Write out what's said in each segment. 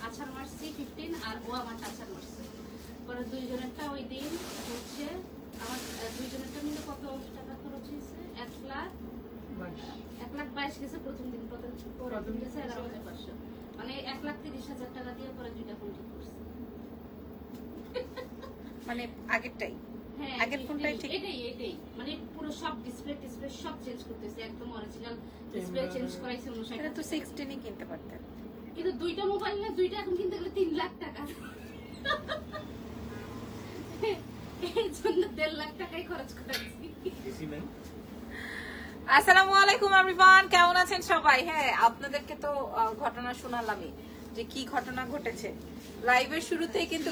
আছাড় মারছি 15 আর ও আমার আছাড় মারছে। পরে দুইজনেরটা ওই দিন হচ্ছে আমার দুইজনেরটা মিলে কত টাকা খরচ হয়েছে? 1,22,000 গেছে প্রথম দিন, পরের দিন গেছে 11,500, মানে 1,30,000 টাকা দিয়ে পরে দুইটা ফোন ঠিক করছে। মানে আগেরটাই? হ্যাঁ, আগের ফোনটাই ঠিক? এটাই মানে পুরো সব ডিসপ্লে সব চেঞ্জ করতেছে, একদম অরিজিনাল ডিসপ্লে চেঞ্জ করাইছে। এটা তো 16 ই কিনতে পারতেন। কিন্তু দুইটা মোবাইল না, দুইটা এখন কিনতে গেলে 3 লাখ টাকা, এই জন্য 1.5 লাখ টাকাই খরচ করেছি। আসসালামু আলাইকুম এভরিওয়ান, কেমন আছেন সবাই? হ্যাঁ, আপনাদেরকে তো ঘটনা শোনালামই যে কি ঘটনা ঘটেছে লাইভের শুরুতেই। কিন্তু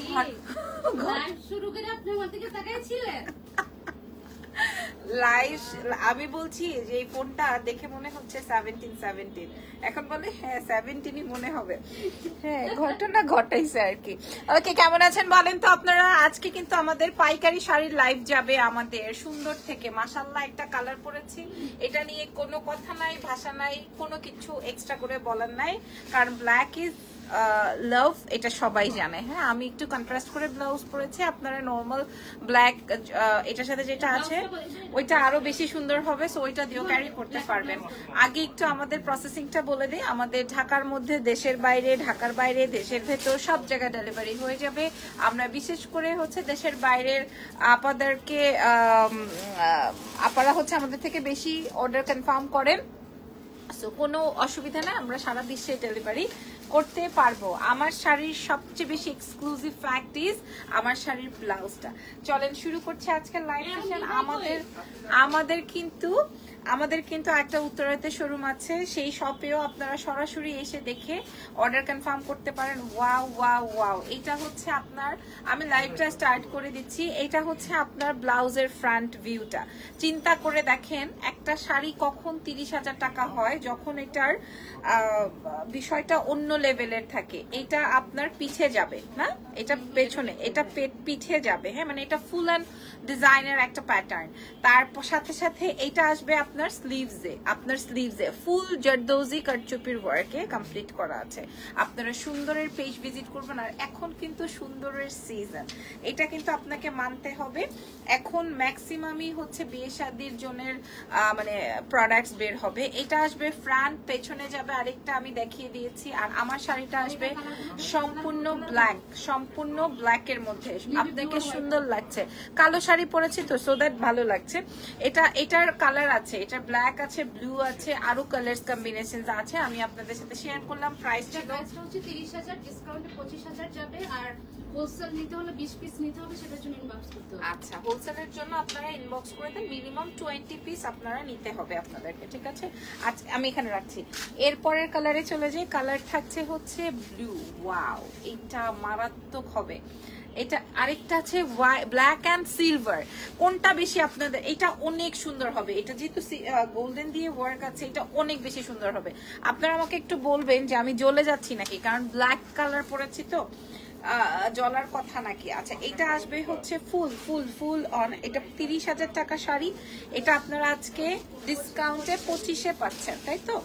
লাইভ শুরু করে আপনি আমার দিকে তাকাইছিলেন। লাইভ আমি বলছি যে এই ফোনটা দেখে মনে হচ্ছে 17 এখন বলে হ্যাঁ 17ই মনে হবে। হ্যাঁ, ঘটনা ঘটাইছে আর কি। ওকে, কেমন আছেন বলেন তো আপনারা? আজকে কিন্তু আমাদের পাইকারি শাড়ির লাইভ যাবে আমাদের সুন্দর থেকে। মাশাআল্লাহ, একটা কালার পরেছি, এটা নিয়ে কোনো কথা নাই, ভাষা নাই, কোনো কিছু এক্সট্রা করে বলার নাই, কারণ ব্ল্যাক ইজ লাভ, এটা সবাই জানে। হ্যাঁ, আমি একটু কন্ট্রাস্ট করে ব্লাউজ পরেছি, আপনারা নর্মাল ব্ল্যাক এটার সাথে যেটা আছে ওইটা আরো বেশি সুন্দর হবে, সো ওইটা দিয়েও ক্যারি করতে পারবেন। আগে একটু আমাদের প্রসেসিংটা বলে দিই। আমাদের ঢাকার মধ্যে, দেশের বাইরে, ঢাকার বাইরে, দেশের ভেতর সব জায়গায় ডেলিভারি হয়ে যাবে। আমরা বিশেষ করে হচ্ছে দেশের বাইরের আপাদেরকে আপারা হচ্ছে আমাদের থেকে বেশি অর্ডার কনফার্ম করেন, সো কোনো অসুবিধা না, আমরা সারা বিশ্বে ডেলিভারি করতে পারবো। আমার শাড়ির সবচেয়ে বেশি এক্সক্লুসিভ ফ্যাক্ট ইজ আমার শাড়ির ব্লাউজটা। চলেন শুরু করছি আজকের লাইভ সেশন। আমাদের কিন্তু একটা উত্তরাতে শোরুম আছে, সেই শপেও আপনারা সরাসরি এসে দেখে অর্ডার কনফার্ম করতে পারেন। ওয়াও ওয়াও ওয়াও, এটা হচ্ছে আপনার, আমি লাইভটা স্টার্ট করে দিচ্ছি। এটা হচ্ছে আপনার ব্লাউজের ফ্রন্ট ভিউটা। চিন্তা করে দেখেন একটা শাড়ি কখন 30,000 টাকা হয়, যখন এটার বিষয়টা অন্য লেভেলের থাকে। এটা আপনার পিছে যাবে না, এটা পেছনে, এটা পিঠে যাবে। হ্যাঁ, মানে এটা ফুল অ্যান্ড ডিজাইনের একটা প্যাটার্ন। তারপর সাথে সাথে এটা আসবে আপনার স্লিভসে ফুল জারদৌজি কারচুপির ওয়ার্কে কমপ্লিট করা আছে। আপনারা সুন্দরের পেজ ভিজিট করবেন। আর এখন কিন্তু সুন্দরের সিজন, এটা কিন্তু আপনাকে মানতে হবে। এখন ম্যাক্সিমামই হচ্ছে বিয়ে শাদির জনের মানে প্রোডাক্টস বের হবে। এটা আসবে ফ্রন্ট, পেছনে যাবে আরেকটা আমি দেখিয়ে দিয়েছি। আর আমার শাড়িটা আসবে সম্পূর্ণ ব্ল্যাকের মধ্যে। আপনাকে সুন্দর লাগছে, কালো শাড়ি পরেছি তো, সো দ্যাট ভালো লাগছে। এটার কালার আছে, এটা ব্ল্যাক আছে, ব্লু আছে, আরো কালার্স কম্বিনেশন আছে, আমি আপনাদের সাথে শেয়ার করলাম। প্রাইসটা হচ্ছে 30,000, ডিসকাউন্টে 25,000 যাবে। আর হোলসেল নিতে হলে 20 পিস নিতে হবে, সেটার জন্য ইনবক্স করতে হবে। আচ্ছা, হোলসেলের জন্য আপনারা ইনবক্স করে দেন, মিনিমাম 20 পিস আপনারা নিতে হবে আপনাদেরকে, ঠিক আছে? আচ্ছা, আমি এখানে রাখছি। এরপরের কালারে চলে যাই। কালার থাকছে হচ্ছে ব্লু। ওয়াও, এটা মারাত্মক হবে। এটা আরেকটা আছে ব্ল্যাক অ্যান্ড সিলভার। কোনটা বেশি আপনাদের? এটা অনেক সুন্দর হবে। এটা যেহেতু গোল্ডেন দিয়ে ওয়ার্ক আছে, এটা অনেক বেশি সুন্দর হবে। আপনারা আমাকে একটু বলবেন যে আমি জ্বলে যাচ্ছি নাকি, কারণ ব্ল্যাক কালার পরেছি তো, জ্বলার কথা নাকি। আচ্ছা, এটা আসবে হচ্ছে ফুল অন, এটা 30,000 টাকা শাড়ি। এটা আপনারা আজকে ডিসকাউন্টে 25-এ পাচ্ছেন, তাই তো?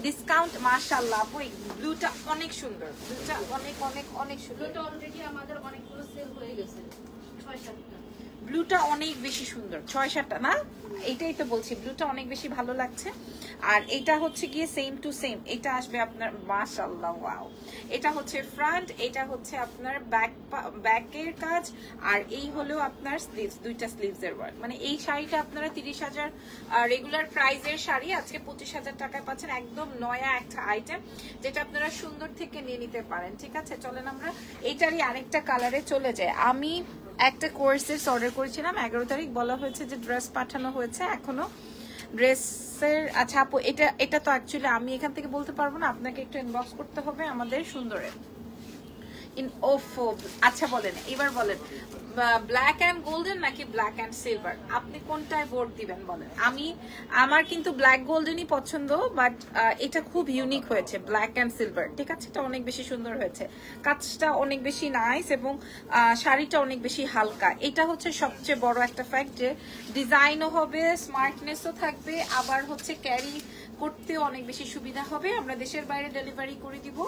ডিসকাউন্ট মাশাআল্লাহ। ওই ব্লুটা অনেক সুন্দর, ব্লুটা অনেক অনেক অনেক সুন্দর। এটা অলরেডি আমাদের অনেকগুলো সেল হয়ে গেছে, 6-7টা। ব্লুটা অনেক বেশি সুন্দর, 6-7টা না, এইটাই তো বলছি, ব্লুটা অনেক বেশি ভালো লাগছে। আর এটা হচ্ছে গিয়ে সেম টু সেম, এটা আসবে আপনার মাশাআল্লাহ ওয়াও। এটা হচ্ছে ফ্রন্ট, এটা হচ্ছে আপনার ব্যাকের কাজ, আর এই হলো আপনার স্লিভস, দুইটা স্লিভসের ওয়ার্ক। মানে এই শাড়িটা আপনারা 30,000 রেগুলার প্রাইসের শাড়ি আজকে 25,000 টাকায় পাচ্ছেন। একদম নয়া একটা আইটেম, যেটা আপনারা সুন্দর থেকে নিয়ে নিতে পারেন, ঠিক আছে? চলেন আমরা এইটারই আরেকটা কালারে চলে যাই। আমি একটা কোর্সের অর্ডার করেছিলাম 11 তারিখ, বলা হয়েছে যে ড্রেস পাঠানো হয়েছে, এখনো ড্রেসের। আচ্ছা আপু, এটা তো অ্যাকচুয়ালি আমি এখান থেকে বলতে পারবো না, আপনাকে একটু ইনবক্স করতে হবে আমাদের সুন্দরে। আচ্ছা বলেন, এবার বলেন ব্ল্যাক অ্যান্ড গোল্ডেন নাকি ব্ল্যাক অ্যান্ড সিলভার, আপনি কোনটায় ভোট দিবেন বলেন? আমার কিন্তু ব্ল্যাক গোল্ডেনই পছন্দ, বাট এটা খুব ইউনিক হয়েছে, ব্ল্যাক অ্যান্ড সিলভার, ঠিক আছে? এটা অনেক বেশি সুন্দর হয়েছে, কাজটা অনেক বেশি নাইস, এবং শাড়িটা অনেক বেশি হালকা। এটা হচ্ছে সবচেয়ে বড় একটা ফ্যাক্ট, যে ডিজাইনও হবে, স্মার্টনেসও থাকবে, আবার হচ্ছে ক্যারি করতেও অনেক বেশি সুবিধা হবে। আমরা দেশের বাইরে ডেলিভারি করে দিব,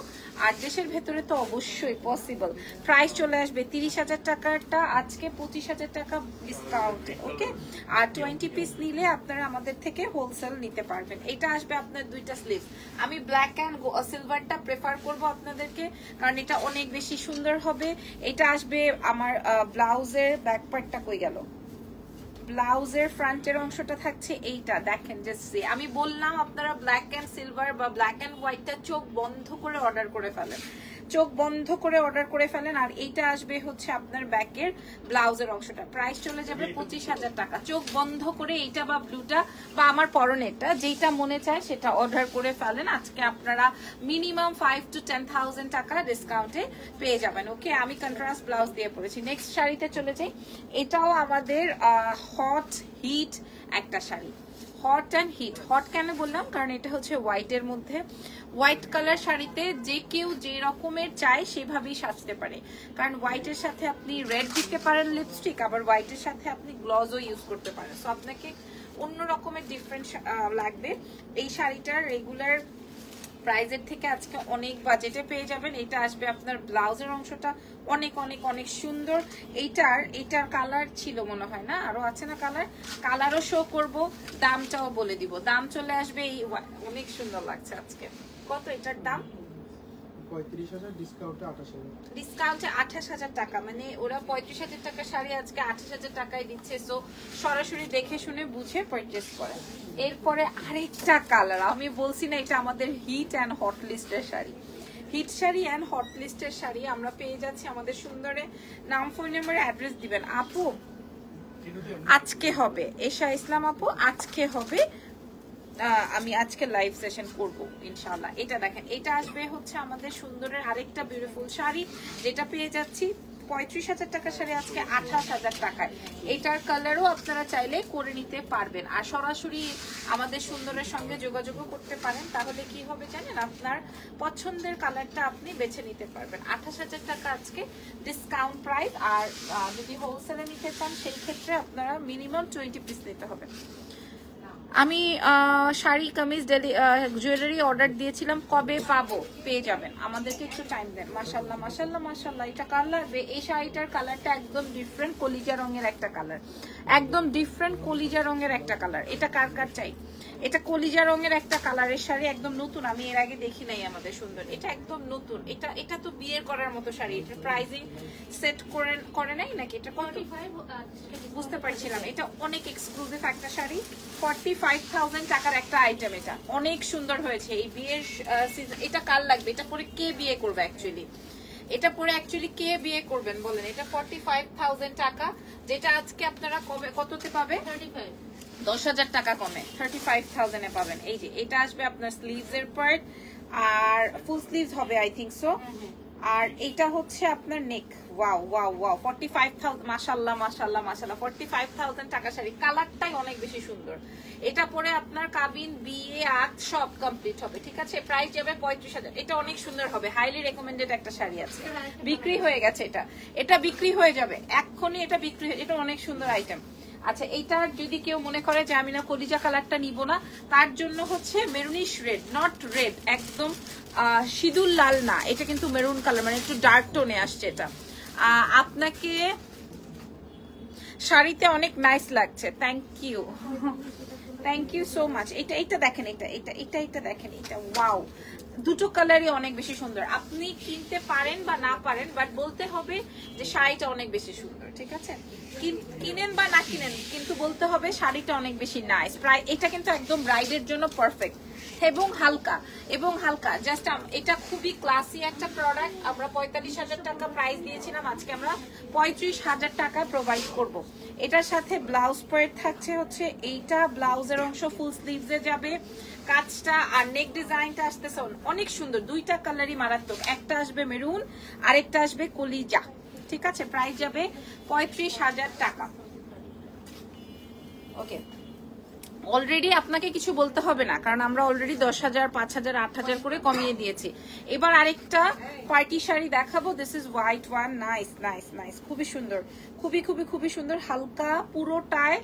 আর দেশের ভেতরে তো অবশ্যই পসিবল। প্রাইস চলে আসবে 30,000 টাকারটা আজকে 25,000 টাকা ডিসকাউন্টে। ওকে, আর 20 পিস নিলে আপনারা আমাদের থেকে হোলসেল নিতে পারবেন। এটা আসবে আপনার দুইটা স্লিভ। আমি ব্ল্যাক অ্যান্ড সিলভারটা প্রেফার করব আপনাদেরকে, কারণ এটা অনেক বেশি সুন্দর হবে। এটা আসবে আমার ব্লাউজের ব্যাক পার্টটা কই গেল, ব্লাউজের ফ্রন্টের অংশটা থাকছে এইটা, দেখেন জাস্ট আমি বললাম আপনারা ব্ল্যাক এন্ড সিলভার বা ব্ল্যাক এন্ড হোয়াইটটা চোখ বন্ধ করে অর্ডার করে ফেলেন, চোখ বন্ধ করে অর্ডার করে ফেলেন। আর এইটা আসবে হচ্ছে আপনার ব্যাকের ব্লাউজের অংশটা, প্রাইস চলে যাবে 25,000 টাকা। চোখ বন্ধ করে এইটা বা ব্লুটা বা আমার পরনেরটা যেটা মনে চায় সেটা অর্ডার করে ফেলেন। আজকে আপনারা মিনিমাম 5 to 10,000 টাকা ডিসকাউন্টে পেয়ে যাবেন। ওকে, আমি কন্ট্রাস্ট ব্লাউজ দিয়ে পরেছি। নেক্সট শাড়িতে চলে যাই। এটাও আমাদের হট হিট একটা শাড়ি। হট অ্যান্ড হিট, হট কেন বললাম, কারণ এটা হচ্ছে হোয়াইটের মধ্যে। হোয়াইট কালার শাড়িতে যে কেউ যে রকমের চায় সেভাবেই সাজতে পারে, কারণ হোয়াইটের সাথে আপনি রেড দিতে পারেন লিপস্টিক, আবার হোয়াইটের সাথে আপনি গ্লজও ইউজ করতে পারেন। সো আপনাকে অন্য রকমের ডিফারেন্ট লাগবে। এই শাড়িটার রেগুলার প্রাইজের থেকে আজকে অনেক বাজেটে পেয়ে যাবেন। এটা আসবে আপনার ব্লাউজের অংশটা অনেক অনেক অনেক সুন্দর। এইটার কালার ছিল মনে হয় না, আরো আছে না কালার, কালারও শো করব, দামটাও বলে দিব। দাম চলে আসবে এই, অনেক সুন্দর লাগছে আজকে। কত এটার দাম? 35,000, ডিসকাউন্টে 28,000। ডিসকাউন্টে 28,000 টাকা, মানে ওরা 35,000 টাকা শাড়ি আজকে 28,000 টাকায় দিচ্ছে। সো সরাসরি দেখে শুনে বুঝে পারচেজ করেন। এরপরে আরেকটা কালার, আমি বলছি না এটা আমাদের হিট অ্যান্ড হট লিস্টের শাড়ি, হিট শাড়ি অ্যান্ড হট লিস্টের শাড়ি আমরা পেয়ে যাচ্ছি আমাদের সুন্দরে। নাম, ফোন নাম্বার, অ্যাড্রেস দিবেন। আপু আজকে হবে, এশা ইসলাম আপু আজকে হবে, আমি আজকে লাইভ সেশন করব ইনশাআল্লাহ। এটা দেখেন, এটা আসবে হচ্ছে আমাদের সুন্দরের আরেকটা বিউটিফুল শাড়ি, যেটা পেয়ে যাচ্ছি 35,000 টাকার শাড়ি আজকে 28,000 টাকায়। এটার কালারও আপনারা চাইলে করে নিতে পারবেন, আর সরাসরি আমাদের সুন্দরের সঙ্গে যোগাযোগও করতে পারেন। তাহলে কি হবে জানেন, আপনার পছন্দের কালারটা আপনি বেছে নিতে পারবেন। 28,000 টাকা আজকে ডিসকাউন্ট প্রাইস। আর যদি হোলসেলে নিতে চান সেই ক্ষেত্রে আপনারা মিনিমাম 20 পিস নিতে হবে। আমি শাড়ি কামিজ জুয়েলারি অর্ডার দিয়েছিলাম, কবে পাবো? পেয়ে যাবেন, আমাদেরকে একটু টাইম দেন। মাশাআল্লাহ মাশাআল্লাহ মাশাআল্লাহ, এটা কালার, এই শাড়িটার কালারটা একদম ডিফারেন্ট কলিজা রঙের একটা কালার, একদম ডিফারেন্ট কলিজা রঙের একটা কালার। এটা কার কার চাই? এটা কলিজা রঙের একটা কালারের শাড়ি, একদম নতুন, আমি এর আগে দেখি নাই আমাদের সুন্দর। এটা একদম নতুন, এটা তো বিয়ের করার মতো শাড়ি। এটা প্রাইজিং সেট করে নাই নাকি? এটা 45 বুঝতে পারছিলাম। এটা অনেক এক্সক্লুসিভ একটা শাড়ি, 45,000 টাকার একটা আইটেম। এটা অনেক সুন্দর হয়েছে এই বিয়ের সিজন। এটা কার লাগবে? এটা পরে কে বিয়ে করবে অ্যাকচুয়ালি? এটা পরে অ্যাকচুয়ালি কে বিয়ে করবেন বলেন? এটা 45,000 টাকা, যেটা আজকে আপনারা কততে পাবে? 10,000 টাকা কমে 35,000 এ পাবেন। এই যে এটা আসবে আপনার স্লিভস এর পার্ট, আর ফুল স্লিভস হবে আই থিংক সো। আর এটা হচ্ছে আপনার নেক। ওয়াও ওয়াও ওয়াও, 45,000, মাশাআল্লাহ মাশাআল্লাহ মাশাআল্লাহ, 45,000 টাকা শাড়ি। কালারটাই অনেক বেশি সুন্দর। এটা পরে আপনার কাবিন, বিয়ে, আত সব কমপ্লিট হবে। ঠিক আছে, প্রাইস যাবে 35,000। এটা অনেক সুন্দর হবে, হাইলি রেকমেন্ডেড একটা শাড়ি আছে। বিক্রি হয়ে গেছে, এটা বিক্রি হয়ে যাবে এক্ষুনি, এটা বিক্রি, এটা অনেক সুন্দর আইটেম। আচ্ছা, এইটা যদি কেউ মনে করে যে আমি না কলিজা কালারটা নিব না, তার জন্য হচ্ছে মেরুনিশ রেড, নট রেড, একদম সিঁদুর লাল না, এটা কিন্তু মেরুন কালার, মানে একটু ডার্ক টোনে আসছে। এটা আপনাকে শাড়িতে অনেক নাইস লাগছে, thank you, thank you so much. এটা দেখেন, এটা দেখেন, এটা ওয়াও, দুটো কালারই অনেক বেশি সুন্দর। আপনি কিনতে পারেন বা না পারেন, বাট বলতে হবে যে শাড়িটা অনেক বেশি সুন্দর। ঠিক আছে, কিনেন বা না কিনেন, কিন্তু বলতে হবে শাড়িটা অনেক বেশি নাইস। প্রায় এটা কিন্তু একদম ব্রাইডের জন্য পারফেক্ট, এবং হালকা জাস্ট। এটা খুবই ক্লাসি একটা প্রোডাক্ট। আমরা 45,000 টাকা প্রাইস দিয়েছিলাম, আজকে আমরা 35,000 টাকায় প্রোভাইড করব। এটার সাথে ব্লাউজ পার্ট থাকছে হচ্ছে এইটা, ব্লাউজের অংশ ফুল স্লিভসে যাবে কাজটা, আর নেক ডিজাইনটা আসতেছে অনেক সুন্দর। দুইটা কালারই মারাত্মক, একটা আসবে মেরুন, আরেকটা আসবে কলিজা। ঠিক আছে, প্রাইস যাবে 35,000 টাকা। ওকে, অলরেডি আপনাকে কিছু বলতে হবে না, কারণ আমরা অলরেডি 10,000, 5,000, 8,000 করে কমিয়ে দিয়েছি। এবার আরেকটা পার্টি শাড়ি দেখাবো। This is white one. Nice nice nice, খুবই সুন্দর, খুবই খুবই খুবই সুন্দর। হালকা পুরোটায়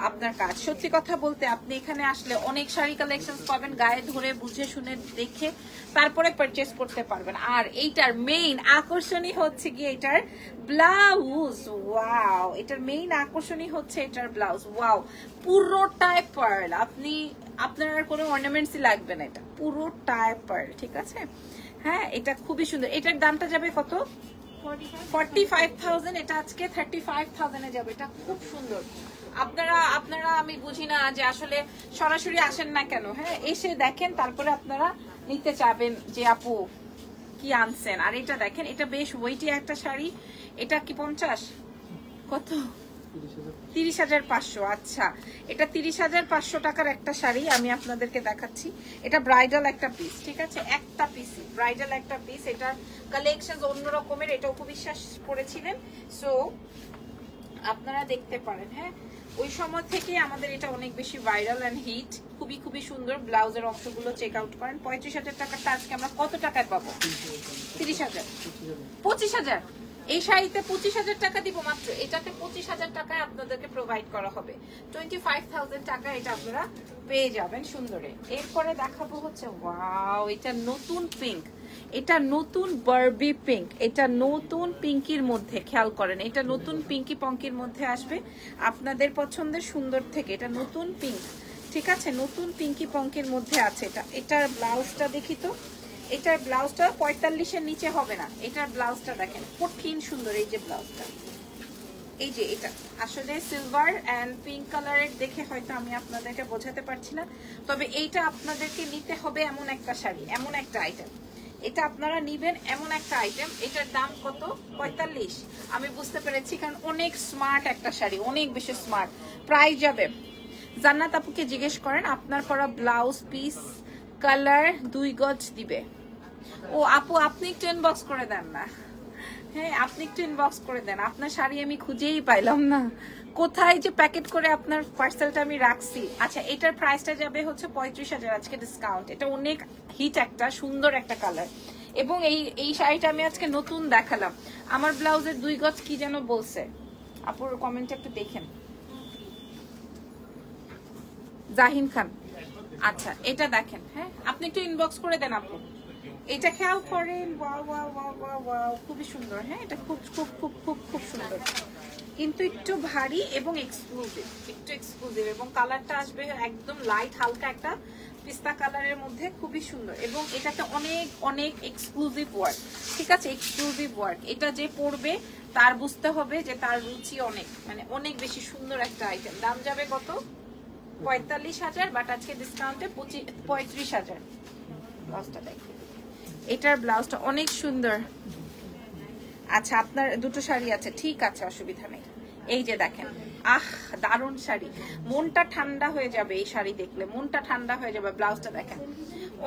আপনার কাজ। সত্যি কথা বলতে আপনি এখানে আসলে অনেক শাড়ি কালেকশন পাবেন, গায়ে ধরে বুঝে শুনে দেখে তারপরে পারচেস করতে পারবেন। আর এইটার মেইন আকর্ষণই হচ্ছে কি এটার ব্লাউজ। ওয়াও, এটার মেইন আকর্ষণই হচ্ছে এটার ব্লাউজ। Wow, পুরোটায় pearl. আপনার আর কোনো অর্নামেন্টসই লাগবে না, এটা পুরোটায় পার্ল। ঠিক আছে, হ্যাঁ এটা খুবই সুন্দর। এটার দামটা যাবে কত? 45,000। এটা আজকে 35,000 এ যাবে। এটা খুব সুন্দর। আপনারা আমি বুঝি না যে আসলে সরাসরি আসেন না কেন। হ্যাঁ, এসে দেখেন তারপরে আপনারা নিতে চাবেন যে আপু কি আনছেন। আর এটা দেখেন, এটা বেশ ওয়েটি একটা শাড়ি। এটা কি 50? কত? 30,500। আচ্ছা, এটা 30,500 টাকার একটা শাড়ি আমি আপনাদেরকে দেখাচ্ছি। এটা ব্রাইডাল একটা পিস, ঠিক আছে, একটা পিসই ব্রাইডাল একটা পিস। এটা কালেকশন অন্য রকমের, এটা উপবিশ্বাস করেছিলেন, সো আপনারা দেখতে পারেন। হ্যাঁ, ওই সময় থেকে আমাদের এটা অনেক বেশি ভাইরাল এন্ড হিট। খুবই খুবই সুন্দর। ব্লাউজের অংশগুলো চেক আউট করেন। 35,000 টাকাটা আজকে আমরা কত টাকায় পাবো? 30,000, 25,000। এই শাড়িতে 25,000 টাকা দিব মাত্র। এটাতে 25,000 টাকায় আপনাদেরকে প্রোভাইড করা হবে। 25,000 টাকা এটা আপনারা পেয়ে যাবেন সুন্দরে। এরপরে দেখাবো হচ্ছে ওয়াও, এটা নতুন পিঙ্ক। এটা নতুন বারবি পিঙ্ক। এটা নতুন পিঙ্কির মধ্যে, খেয়াল করেন, এটা নতুন পিঙ্কি পঙ্কির মধ্যে আসবে আপনাদের পছন্দের সুন্দর থেকে। এটা নতুন পিঙ্ক, ঠিক আছে, নতুন পিঙ্কি পঙ্কির মধ্যে আছে। এটার ব্লাউজটা দেখি তো। এটার ব্লাউজটা 45-এর নিচে হবে না। এটার ব্লাউজটা দেখেন, কঠিন সুন্দর। এই যে ব্লাউজটা, এই যে এটা আসলে সিলভার এন্ড পিঙ্ক কালারের দেখে হয়তো আমি আপনাদেরকে বোঝাতে পারছি না, তবে এইটা আপনাদেরকে নিতে হবে এমন একটা শাড়ি, এমন একটা আইটেম। এটা আপনারা নিবেন এমন একটা আইটেম। এটার দাম কত? 45। আমি বুঝতে পেরেছি, কারণ অনেক স্মার্ট একটা শাড়ি, অনেক বেশি স্মার্ট। প্রাইস যাবে, জান্নাত আপুকে জিজ্ঞেস করেন আপনার পরা ব্লাউজ পিস কালার 2 গজ দিবে। ও আপু, আপনি একটু ইনবক্স করে দেন না। হ্যাঁ, আপনি একটু ইনবক্স করে দেন। আপনার শাড়ি আমি খুঁজেই পাইলাম না, কোথায় যে প্যাকেট করে আপনার পার্সেলটা আমি রাখছি। আচ্ছা, এটার প্রাইসটা যাবে হচ্ছে 35,000 আজকে ডিসকাউন্ট। এটা অনেক হিট একটা সুন্দর একটা কালার, এবং এই শাড়িটা আমি আজকে নতুন দেখালাম। আমার ব্লাউজের 2 গজ কি যেন বলছে, আপুর কমেন্টে একটু দেখেন। জাহিন খান, আচ্ছা এটা দেখেন। হ্যাঁ, আপনি একটু ইনবক্স করে দেন আপু। এটা খেয়াল করেন, wow wow wow wow wow, খুবই সুন্দর। হ্যাঁ, এটা খুব খুব খুব খুব খুব সুন্দর, কিন্তু একটু ভারী এবং এক্সক্লুসিভ, একটু এক্সক্লুসিভ, এবং কালারটা আসবে একদম লাইট হালকা একটা পিস্তা কালারের মধ্যে, খুবই সুন্দর। এবং এটাতে অনেক অনেক এক্সক্লুসিভ ওয়ার্ক, ঠিক আছে, এক্সক্লুসিভ ওয়ার্ক। এটা যে পরবে তার বুঝতে হবে যে তার রুচি অনেক, মানে অনেক বেশি সুন্দর একটা আইটেম। দাম যাবে কত? 45,000, বাট আজকে ডিসকাউন্টে 35,000। ব্লাউজটা দেখেন, এটার ব্লাউজটা অনেক সুন্দর। আচ্ছা, আপনার দুটো শাড়ি আছে, ঠিক আছে, অসুবিধা নেই। এই যে দেখেন, আহ দারুণ শাড়ি, মনটা ঠান্ডা হয়ে যাবে এই শাড়ি দেখলে, মনটা ঠান্ডা হয়ে যাবে। ব্লাউজটা দেখেন,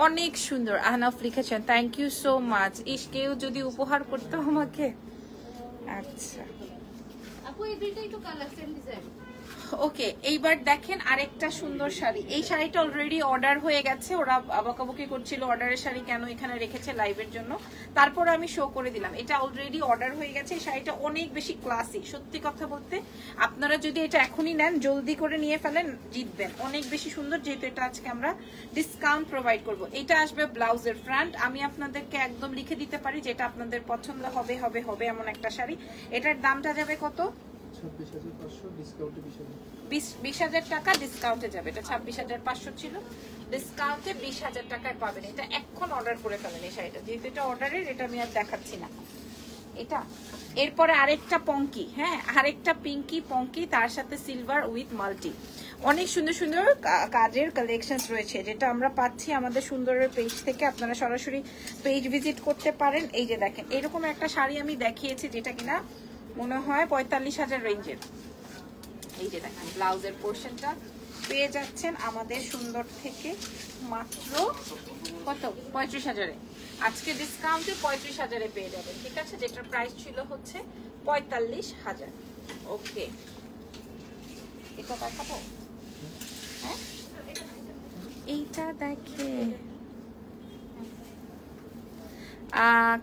অনেক সুন্দর। আহনাফ লিখেছেন, থ্যাংক ইউ সো মাচ। ইস, কেউ যদি উপহার করতো আমাকে। আচ্ছা আপু, এই দুইটাই তো কালার সেম ডিজাইন। ওকে, এইবার দেখেন আরেকটা সুন্দর শাড়ি। এই শাড়িটা অলরেডি অর্ডার হয়ে গেছে, ওরা বকাবকি করছিল অর্ডারের শাড়ি কেন এখানে রেখেছে লাইভের জন্য, তারপর আমি শো করে দিলাম। এটা অলরেডি অর্ডার হয়ে গেছে। এই শাড়িটা অনেক বেশি ক্লাসিক, সত্যি কথা বলতে আপনারা যদি এটা এখনই নেন, জলদি করে নিয়ে ফেলেন, জিতবেন। অনেক বেশি সুন্দর, যেহেতু এটা আজকে আমরা ডিসকাউন্ট প্রোভাইড করব। এটা আসবে ব্লাউজের ফ্রন্ট। আমি আপনাদেরকে একদম লিখে দিতে পারি যেটা আপনাদের পছন্দ হবে হবে হবে এমন একটা শাড়ি। এটার দামটা যাবে কত? 26,500, ডিসকাউন্টে 20,000 টাকা ডিসকাউন্টে যাবে। এটা 26,500 ছিল, ডিসকাউন্টে 20,000 টাকায় পাবেন। এটা এখন অর্ডার করে ফেলেন এই শাড়িটা, যেহেতু এটা অর্ডারের, এটা আমি আর দেখাচ্ছি না। এটা এরপরে আরেকটা পঙ্কি, হ্যাঁ আরেকটা পিঙ্কি পঙ্কি, তার সাথে সিলভার উইথ মাল্টি। অনেক সুন্দর সুন্দর কাজের কালেকশন রয়েছে, যেটা আমরা পাচ্ছি আমাদের সুন্দরের পেজ থেকে। আপনারা সরাসরি পেজ ভিজিট করতে পারেন। এই যে দেখেন, এরকম একটা শাড়ি আমি দেখিয়েছি যেটা কিনা মনে হয় 45,000 রেঞ্জের। এই যে দেখেন, ব্লাউজের পোর্শনটা পেয়ে যাচ্ছেন আমাদের সুন্দর থেকে মাত্র কত? 35,000-এ। আজকে ডিসকাউন্টে 35,000-এ পেয়ে যাবেন, ঠিক আছে, যেটার প্রাইস ছিল হচ্ছে 45,000। ওকে, এটা দেখাবো। হ্যাঁ এইটা দেখে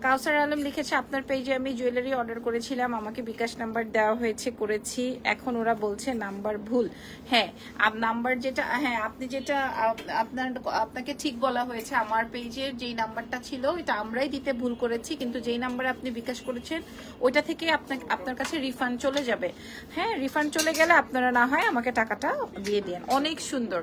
কাউসার আলম লিখেছে আপনার পেজে আমি জুয়েলারি অর্ডার করেছিলাম, আমাকে বিকাশ নাম্বার দেওয়া হয়েছে, করেছি, এখন ওরা বলছে নাম্বার ভুল। হ্যাঁ নাম্বার যেটা, হ্যাঁ আপনি যেটা আপনাকে ঠিক বলা হয়েছে, আমার পেজের যেই নাম্বারটা ছিল এটা আমরাই দিতে ভুল করেছি, কিন্তু যেই নাম্বারে আপনি বিকাশ করেছেন ওইটা থেকে আপনার কাছে রিফান্ড চলে যাবে। হ্যাঁ রিফান্ড চলে গেলে আপনারা না হয় আমাকে টাকাটা দিয়ে দেন। অনেক সুন্দর,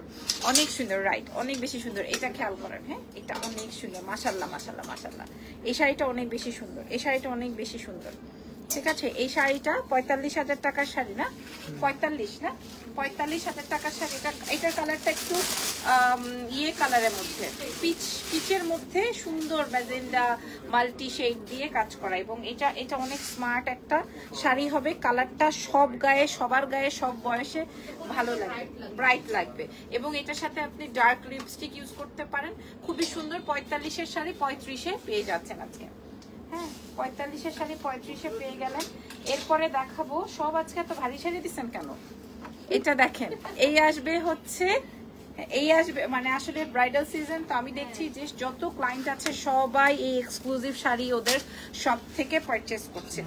অনেক সুন্দর, রাইট, অনেক বেশি সুন্দর। এটা খেয়াল করেন, হ্যাঁ এটা অনেক সুন্দর, মাশাল্লাহ মাশাল্লাহ মাশাল্লাহ। এই শাড়িটা অনেক বেশি সুন্দর, এই শাড়িটা অনেক বেশি সুন্দর। ঠিক আছে, এই শাড়িটা 45,000 টাকার শাড়ি না, 45 না, 45,000 টাকার শাড়ি। এটার কালারটা একটু ইয়ে কালারের মধ্যে, পিচের মধ্যে সুন্দর ম্যাজেন্ডা মাল্টি শেড দিয়ে কাজ করা, এবং এটা অনেক স্মার্ট একটা শাড়ি হবে। কালারটা সব গায়ে, সবার গায়ে, সব বয়সে ভালো লাগবে, ব্রাইট লাগবে, এবং এটার সাথে আপনি ডার্ক লিপস্টিক ইউজ করতে পারেন। খুবই সুন্দর। 45-এর শাড়ি 35-এ পেয়ে যাচ্ছেন আজকে। হ্যাঁ 45-এর শাড়ি 35-এ পেয়ে গেলেন। এরপরে দেখাবো, সব আজকে এত ভারী শাড়ি দিচ্ছেন কেন? এটা দেখেন, এই আসবে হচ্ছে, এই আসবে মানে আসলে ব্রাইডাল সিজন, তো আমি দেখছি যে যত ক্লায়েন্ট আছে সবাই এই এক্সক্লুসিভ শাড়ি ওদের সব থেকে পারচেস করছে।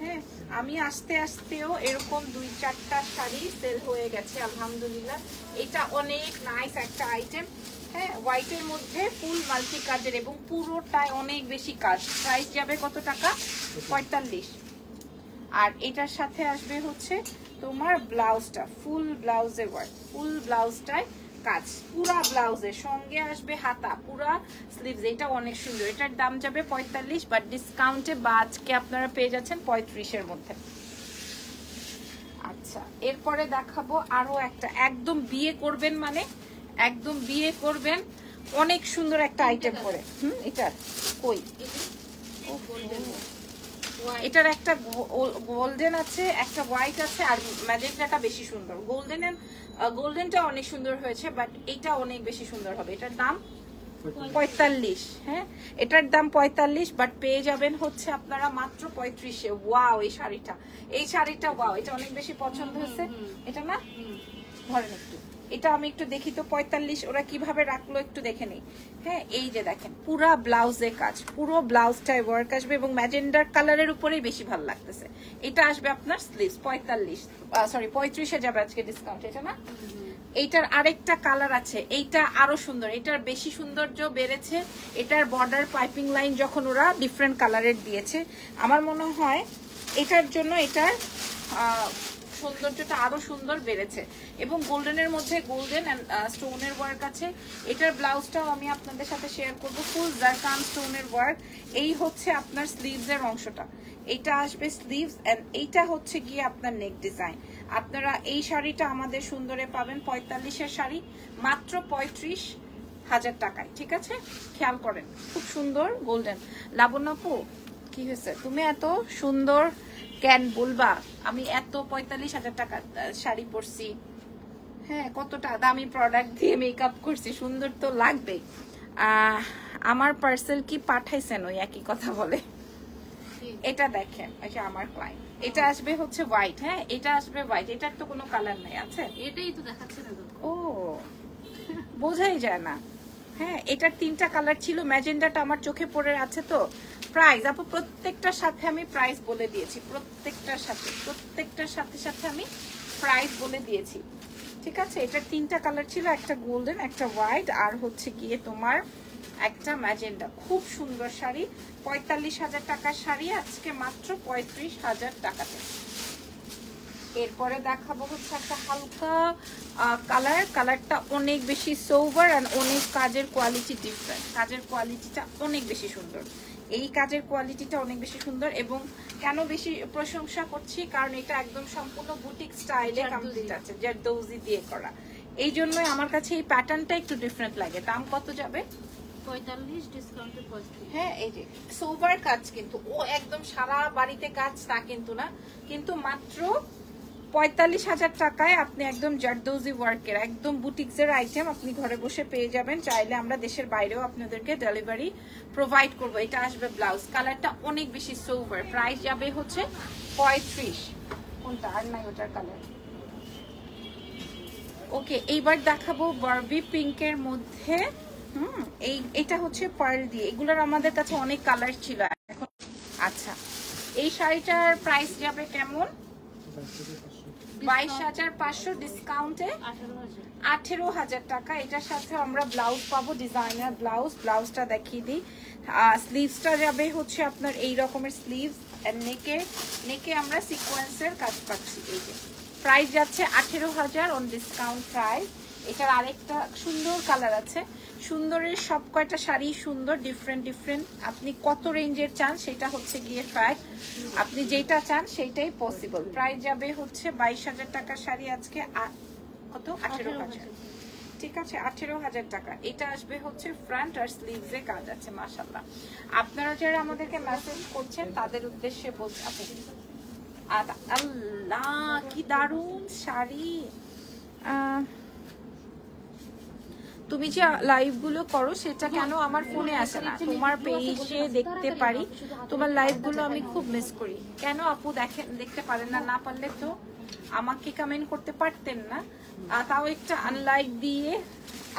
হ্যাঁ আমি আস্তে আস্তেও এরকম 2-4টা শাড়ি সেল হয়ে গেছে আলহামদুলিল্লাহ। এটা অনেক নাইস একটা আইটেম। হ্যাঁ হোয়াইটের মধ্যে ফুল মাল্টি কাজের, এবং পুরোটায় অনেক বেশি কাজ। প্রাইস যাবে কত টাকা? 45। আর এটার সাথে আসবে হচ্ছে তোমার ব্লাউজটা, ফুল ব্লাউজের ওয়ার্ক, ফুল ব্লাউজটায় কাজ, পুরা ব্লাউজের সঙ্গে আসবে হাতা, পুরা স্লিভস। এটা অনেক সুন্দর। এটার দাম যাবে 45, বাট ডিসকাউন্টে বা আজকে আপনারা পেয়ে যাচ্ছেন 35-এর মধ্যে। আচ্ছা এরপরে দেখাবো আরো একটা, একদম বিয়ে করবেন মানে একদম বিয়ে করবেন, অনেক সুন্দর একটা আইটেম করে। এটা কই, এটার একটা গোল্ডেন আছে, একটা হোয়াইট আছে, আর ম্যাজেন্টাটা বেশি সুন্দর। গোল্ডেনটা অনেক সুন্দর হয়েছে, বাট এটা অনেক বেশি সুন্দর হবে। এটার দাম 45। হ্যাঁ এটার দাম 45, বাট পেয়ে যাবেন হচ্ছে আপনারা মাত্র 35-এ। ওয়াও এই শাড়িটা ওয়াও, এটা অনেক বেশি পছন্দ হয়েছে। এটা না ধরেন একটু, এটা আমি একটু দেখি তো 45 ওরা কিভাবে রাখলো, একটু দেখে নেই। হ্যাঁ এই যে দেখেন পুরা ব্লাউজে কাজ, পুরো ব্লাউজটায় ওয়ার্ক আসবে, এবং ম্যাজেন্ডার কালারের উপরেই বেশি ভালো লাগতেছে। এটা আসবে আপনার স্লিভস 35-এ যাবে আজকে ডিসকাউন্ট। এটা না, এইটার আরেকটা কালার আছে, এইটা আরো সুন্দর, এটার বেশি সৌন্দর্য বেড়েছে। এটার বর্ডার পাইপিং লাইন যখন ওরা ডিফারেন্ট কালারের দিয়েছে, আমার মনে হয় এটার জন্য এটার সৌন্দর্যটা আরো সুন্দর বেড়েছে, এবং গোল্ডেনের মধ্যে গোল্ডেন এন্ড স্টোনের ওয়ার্ক আছে। এটার ব্লাউজটাও আমি আপনাদের সাথে শেয়ার করব, ফুল জারকান স্টোনের ওয়ার্ক। এই হচ্ছে আপনার স্লিভস এর অংশটা, এটা আসবে স্লিভস, এন্ড এইটা হচ্ছে গিয়ে আপনার নেক ডিজাইন। আপনারা এই শাড়িটা আমাদের সুন্দরে পাবেন 45-এর শাড়ি মাত্র 35,000 টাকায়। ঠিক আছে, খেয়াল করেন, খুব সুন্দর গোল্ডেন। লাবণ্যপু কি হয়েছে, তুমি এত সুন্দর কেন বলবা? আমি এত 45,000 টাকা শাড়ি পরছি, হ্যাঁ কতটা দামি প্রোডাক্ট দিয়ে মেকআপ করছি, সুন্দর তো লাগবে। আমার পার্সেল কি পাঠাইছেন? ওই একই কথা বলে। এটা দেখেন, আচ্ছা আমার ক্লায়েন্ট, এটা আসবে হচ্ছে হোয়াইট। হ্যাঁ এটা আসবে হোয়াইট, এটার তো কোনো কালার নাই আছে, এটাই তো দেখাচ্ছে না। ও বোঝাই যায় না। হ্যাঁ এটার 3টা কালার ছিল, ম্যাজেন্ডাটা আমার চোখে পড়ে আছে। তো প্রাইস আপু প্রত্যেকটার সাথে আমি প্রাইস বলে দিয়েছি, প্রত্যেকটার সাথে আমি প্রাইস বলে দিয়েছি। ঠিক আছে, এটার 3টা কালার ছিল, একটা গোল্ডেন, একটা হোয়াইট, আর হচ্ছে গিয়ে তোমার একটা ম্যাজেন্ডা। খুব সুন্দর শাড়ি, 45,000 টাকার শাড়ি আজকে মাত্র 35,000 টাকাতে। এরপরে দেখাবো হচ্ছে একটা হালকা কালারটা অনেক বেশি সোভার, আর অনেক কাজের কোয়ালিটি ডিফারেন্ট, কাজের কোয়ালিটিটা অনেক বেশি সুন্দর। এই কাজের কোয়ালিটিটা অনেক বেশি সুন্দর, এবং কেন বেশি প্রশংসা করছি, কারণ এটা একদম সম্পূর্ণ বুটিক স্টাইলে কমপ্লিট আছে, জারদৌজি দিয়ে করা। এই জন্যই আমার কাছে এই প্যাটার্নটা একটু ডিফারেন্ট লাগে। দাম কত যাবে? 45, ডিসকাউন্টে 35। হ্যাঁ এই যে সোভার কাজ, কিন্তু ও একদম সারা বাড়িতে কাজ তা কিন্তু না, কিন্তু মাত্র 45,000 টাকায় আপনি একদম জারদৌজি ওয়ার্কের একদম বুটিক্সের আইটেম আপনি ঘরে বসে পেয়ে যাবেন। চাইলে আমরা দেশের বাইরেও আপনাদেরকে ডেলিভারি প্রোভাইড করব। এটা আসবে ব্লাউজ, কালারটা অনেক বেশি সোভার, প্রাইস যাবে হচ্ছে 35। কোনটা আর নাই ওটার কালার, ওকে, এইবার দেখাবো বারবি পিঙ্কের মধ্যে। এটা হচ্ছে পার্ল দিয়ে, এগুলোর আমাদের কাছে অনেক কালার ছিল এখন। আচ্ছা, এই শাড়িটার প্রাইস যাবে কেমন? 22,500 ডিসকাউন্টে 18,000 টাকা। এটার সাথে আমরা ব্লাউজ পাবো, ডিজাইনার ব্লাউজ। ব্লাউজটা দেখিয়ে দিই। স্লিভসটা যাবে হচ্ছে আপনার এই রকমের স্লিভস, নেকে আমরা সিকোয়েন্সের কাজ পাচ্ছি। এই যে প্রাইস যাচ্ছে 18,000 অন ডিসকাউন্ট প্রাইস। এটার আরেকটা সুন্দর কালার আছে। সুন্দরের সব কয়টা শাড়ি সুন্দর, ডিফারেন্ট ডিফারেন্ট। আপনি কত রেঞ্জের চান সেটা হচ্ছে গিয়ে ফ্যাক্ট, আপনি যেটা চান সেইটাই পসিবল। প্রাইস যাবে হচ্ছে 22,000 টাকার শাড়ি আজকে কত 18,000, ঠিক আছে 18,000 টাকা। এটা আসবে হচ্ছে ফ্রন্ট আর স্লিভসে কাজ আছে মাশাআল্লাহ। আপনারা যারা আমাদেরকে মেসেজ করছেন তাদের উদ্দেশ্যে বলছি, আল্লাহ কি দারুণ শাড়ি। তুমি যে লাইভ গুলো করো সেটা কেন আমার ফোনে আসে না? তোমার পেজে দেখতে পারি, তোমার লাইভ গুলো আমি খুব মিস করি। কেন আপু দেখতে পারেন না? না পারলে তো আমাকে কমেন্ট করতে পারতেন না? তাও একটা আনলাইক দিয়ে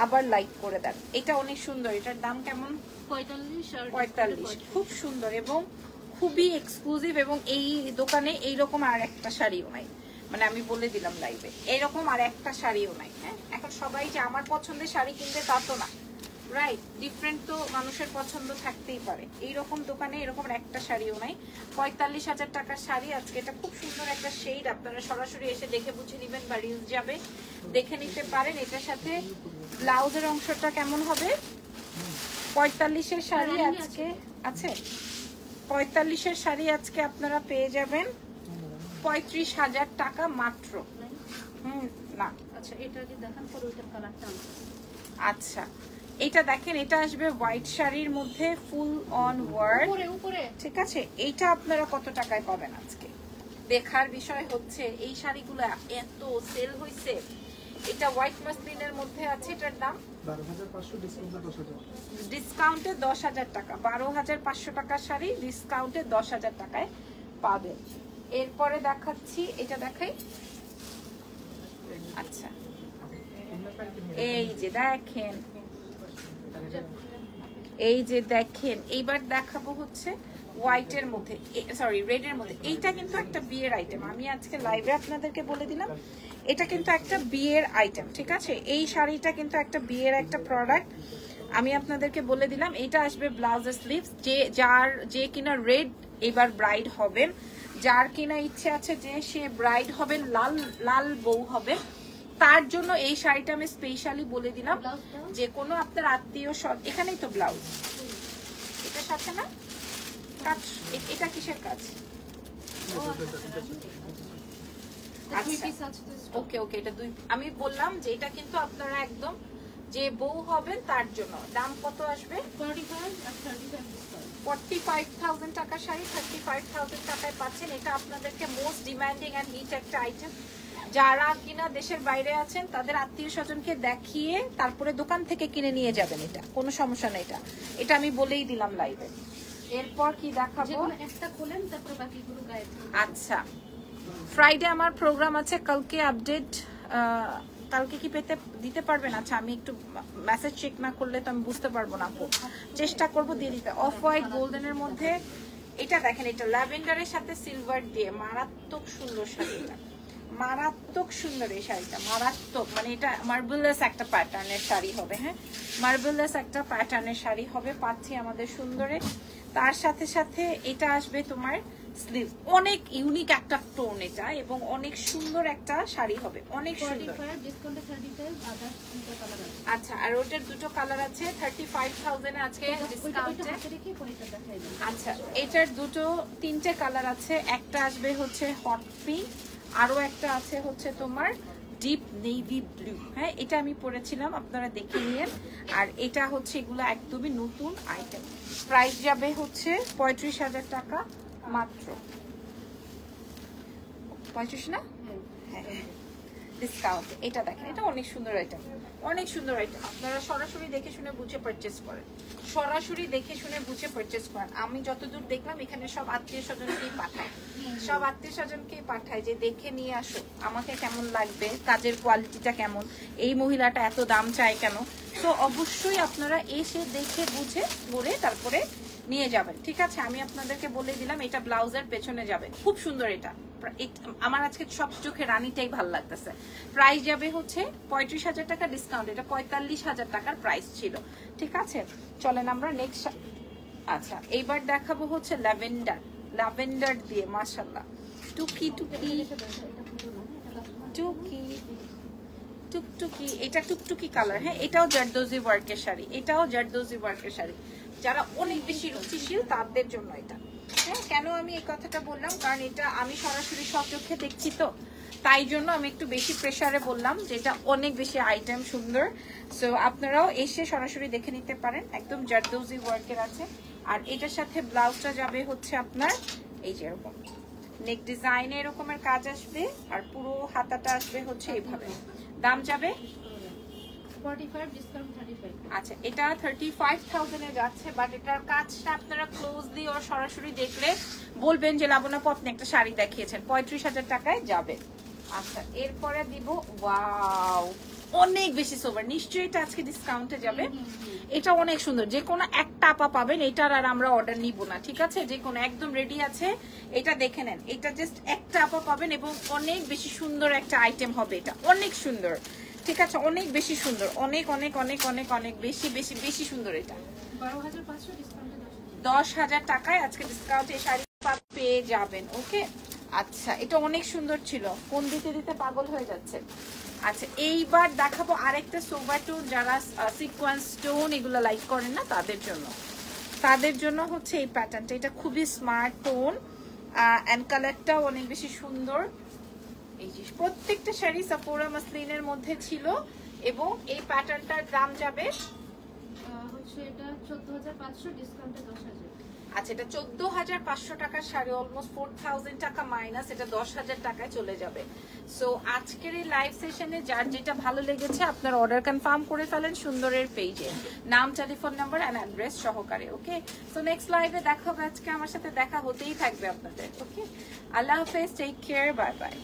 আবার লাইক করে দেন। এটা অনেক সুন্দর। এটার দাম কেমন? 45। খুব সুন্দর এবং খুবই এক্সক্লুসিভ। এবং এই দোকানে এইরকম আর একটা শাড়িও নাই, মানে আমি বলে দিলাম লাইভে, এরকম আর একটা শাড়িও নাই। হ্যাঁ, এখন সবাই যে আমার পছন্দের শাড়ি কিনবে তা তো না, রাইট? ডিফারেন্ট তো মানুষের পছন্দ থাকতেই পারে। এইরকম দোকানে এরকম একটা শাড়িও নাই। 45,000 টাকার শাড়ি আজকে। এটা খুব সুন্দর একটা শেড, আপনারা সরাসরি এসে দেখে বুঝে নেবেন বা রিলস যাবে দেখে নিতে পারেন। এটার সাথে ব্লাউজের অংশটা কেমন হবে? 45-এর শাড়ি আজকে আছে, 45-এর শাড়ি আজকে আপনারা পেয়ে যাবেন 35,000 টাকা মাত্র। না আচ্ছা, এটা কি দেখান পরে ওইটার কালারটা। আচ্ছা, এটা দেখেন, এটা আসবে হোয়াইট শাড়ির মধ্যে ফুল অন ওয়ার্ক, উপরে। ঠিক আছে। এইটা আপনারা কত টাকায় পাবেন আজকে? দেখার বিষয় হচ্ছে এই শাড়িগুলো এত সেল হইছে। এটা হোয়াইট মাসলিনের মধ্যে আছে। এটার দাম 12,500 ডিসকাউন্টে 10,000 টাকা। 12,500 টাকার শাড়ি ডিসকাউন্টে 10,000 টাকায় পাবেন। এরপরে দেখাচ্ছি, এটা দেখাই। আচ্ছা, এই যে দেখেন, এই যে দেখেন, এইবার দেখাবো হচ্ছে হোয়াইটের মধ্যে, সরি রেডের মধ্যে। এইটা কিন্তু একটা বিয়ের আইটেম, আমি আজকে লাইভে আপনাদেরকে বলে দিলাম এটা কিন্তু একটা বিয়ের আইটেম, ঠিক আছে। এই শাড়িটা কিন্তু একটা বিয়ের একটা প্রোডাক্ট, আমি আপনাদেরকে বলে দিলাম। এটা আসবে ব্লাউজের স্লিভস। যে কিনা রেড এবার ব্রাইড হবেন, যার কিনা ইচ্ছে আছে যে সে ব্রাইড হবে, লাল বউ হবে, তার জন্য এই শাড়িটা আমি স্পেশালি বলে দিলাম। যে কোনো আপনার আত্মীয় সব, এখানেই তো ব্লাউজ, এটার সাথে না কাজ। এটা কিসের কাজ? ওকে ওকে, এটা দুই। আমি বললাম যে এটা কিন্তু আপনারা একদম যে বউ হবেন তার জন্য। দাম কত আসবে? 45,000 টাকার শাড়ি 35,000 টাকায় পাচ্ছেন। এটা আপনাদেরকে মোস্ট ডিমান্ডিং অ্যান্ড হিট একটা আইটেম। যারা কিনা দেশের বাইরে আছেন তাদের আত্মীয় স্বজনকে দেখিয়ে তারপরে দোকান থেকে কিনে নিয়ে যাবেন, এটা কোনো সমস্যা নেই। এটা আমি বলেই দিলাম লাইভে। এরপর কি দেখাবো? একটা খোলেন, তারপর বাকিগুলো গায়ে। আচ্ছা, ফ্রাইডে আমার প্রোগ্রাম আছে, কালকে আপডেট কালকে কি দিতে পারবেন? আচ্ছা, আমি একটু মেসেজ চেক না করলে তো আমি বুঝতে পারবো না, চেষ্টা করবো দিয়ে দিতে। অফ হোয়াইট গোল্ডেনের মধ্যে এটা দেখেন, এটা ল্যাভেন্ডারের সাথে সিলভার দিয়ে মারাত্মক সুন্দর শাড়ি। এটা মারাত্মক সুন্দর এই শাড়িটা, মারাত্মক। মানে এটা মার্বেললেস একটা প্যাটার্নের শাড়ি হবে। হ্যাঁ, মার্বেললেস একটা প্যাটার্নের শাড়ি হবে, পাচ্ছি আমাদের সুন্দরে। তার সাথে সাথে এটা আসবে তোমার স্লিভ, অনেক ইউনিক একটা টোন এটা, এবং অনেক সুন্দর একটা শাড়ি হবে, অনেক সুন্দর। আচ্ছা, আর ওটার দুটো কালার আছে। 35,000 আজকে ডিসকাউন্টে। আচ্ছা, এটার তিনটে কালার আছে। একটা আসবে হচ্ছে হট পিঙ্ক, আরো একটা আছে হচ্ছে তোমার ডিপ নেভি ব্লু। হ্যাঁ, এটা আমি পরেছিলাম, আপনারা দেখে নিয়েন। আর এটা হচ্ছে, এগুলো একদমই নতুন আইটেম। প্রাইস যাবে হচ্ছে 35,000 টাকা মাত্র। 35 না? হ্যাঁ, ডিসকাউন্ট। এটা দেখেন, এটা অনেক সুন্দর আইটেম, অনেক সুন্দর আইটেম। আপনারা সরাসরি দেখে শুনে বুঝে পারচেস করেন, সরাসরি দেখে শুনে বুঝে পারচেস করেন। আমি যতদূর দেখলাম এখানে সব আত্মীয় স্বজনকেই পাঠায়, সব আত্মীয় স্বজনকেই পাঠায় যে দেখে নিয়ে আসো, আমাকে কেমন লাগবে, কাজের কোয়ালিটিটা কেমন, এই মহিলাটা এত দাম চায় কেন। তো অবশ্যই আপনারা এসে দেখে বুঝে পরে তারপরে নিয়ে যাবেন, ঠিক আছে? আমি আপনাদেরকে বলে দিলাম এটা ব্লাউজের পেছনে যাবে, খুব সুন্দর। এটা আমার আজকে সব চোখে রানীটাই ভালো লাগতেছে। প্রাইস যাবে হচ্ছে 35,000 টাকা ডিসকাউন্ট, এটা 45,000 টাকার প্রাইস ছিল, ঠিক আছে? চলেন আমরা নেক্সট। আচ্ছা, এইবার দেখাবো হচ্ছে ল্যাভেন্ডার, ল্যাভেন্ডার দিয়ে মাশাআল্লাহ টুকি টুকি টুকি টুকটুকি, এটা টুকটুকি কালার। হ্যাঁ, এটাও জারদোজি ওয়ার্কের শাড়ি, এটাও জারদোজি ওয়ার্কের শাড়ি। যারা অনেক বেশি রুচিশীল তাদের জন্য এটা। হ্যাঁ, কেন আমি এই কথাটা বললাম, কারণ এটা আমি সরাসরি সচক্ষে দেখছি, তো তাই জন্য আমি একটু বেশি প্রেসারে বললাম যে এটা অনেক বেশি আইটেম সুন্দর। সো আপনারাও এসে সরাসরি দেখে নিতে পারেন, একদম জারদোজি ওয়ার্কের আছে। আর এটার সাথে ব্লাউজটা যাবে হচ্ছে আপনার এই যে এরকম নেক ডিজাইনে এরকমের কাজ আসবে, আর পুরো হাতাটা আসবে হচ্ছে এইভাবে। দাম যাবে 45 ডিসকাউন্ট 35। আচ্ছা, এটা 35,000 এ যাচ্ছে, বাট এটার কাজটা আপনারা ক্লোজলি ও সরাসরি দেখলে বলবেন যে লাবণ্য আপু আপনি একটা শাড়ি দেখিয়েছেন, 35,000 টাকায় যাবে। আচ্ছা, এরপরে দিব ওয়াও, অনেক বেশি সোবার, নিশ্চয়ই এটা আজকে ডিসকাউন্টে যাবে। এটা অনেক সুন্দর, যে কোনো একটা আপা পাবেন, এটার আর আমরা অর্ডার নিব না, ঠিক আছে? যে কোনো একদম রেডি আছে, এটা দেখে নেন, এটা জাস্ট একটা আপা পাবেন এবং অনেক বেশি সুন্দর একটা আইটেম হবে, এটা অনেক সুন্দর, ঠিক আছে? অনেক বেশি সুন্দর, অনেক অনেক অনেক অনেক অনেক বেশি বেশি বেশি সুন্দর। এটা 12,500 ডিসকাউন্টে 10,000 টাকায় আজকে ডিসকাউন্টে শাড়ি পেয়ে যাবেন, ওকে? আচ্ছা, এটা অনেক সুন্দর ছিল, কোন দিতে দিতে পাগল হয়ে যাচ্ছে। আচ্ছা, এইবার দেখাবো আরেকটা সোভার টোন, যারা সিকোয়েন্স স্টোন এগুলো লাইক করেন না তাদের জন্য হচ্ছে এই প্যাটার্নটা। এটা খুবই স্মার্ট টোন অ্যান্ড কালারটাও অনেক বেশি সুন্দর। এই যে প্রত্যেকটা শাড়ি সাফোরা মাসলিনের মধ্যে ছিল, এবং এই প্যাটার্নটার দাম যাবে হচ্ছে এটা 14,500 ডিসকাউন্টে 10,000। আচ্ছা, এটা 14,500 টাকার শাড়ি, অলমোস্ট 4,000 টাকা মাইনাস, এটা 10,000 টাকায় চলে যাবে। সো আজকের এই লাইভ সেশনে যার যেটা ভালো লেগেছে আপনার অর্ডার কনফার্ম করে ফেলেন সুন্দরের পেজে, নাম, টেলিফোন নাম্বার অ্যান্ড অ্যাড্রেস সহকারে, ওকে? সো নেক্সট লাইভে দেখা হবে, আজকে আমার সাথে দেখা হতেই থাকবে আপনাদের, ওকে? আল্লাহ হাফেজ, টেক কেয়ার, বাই বাই।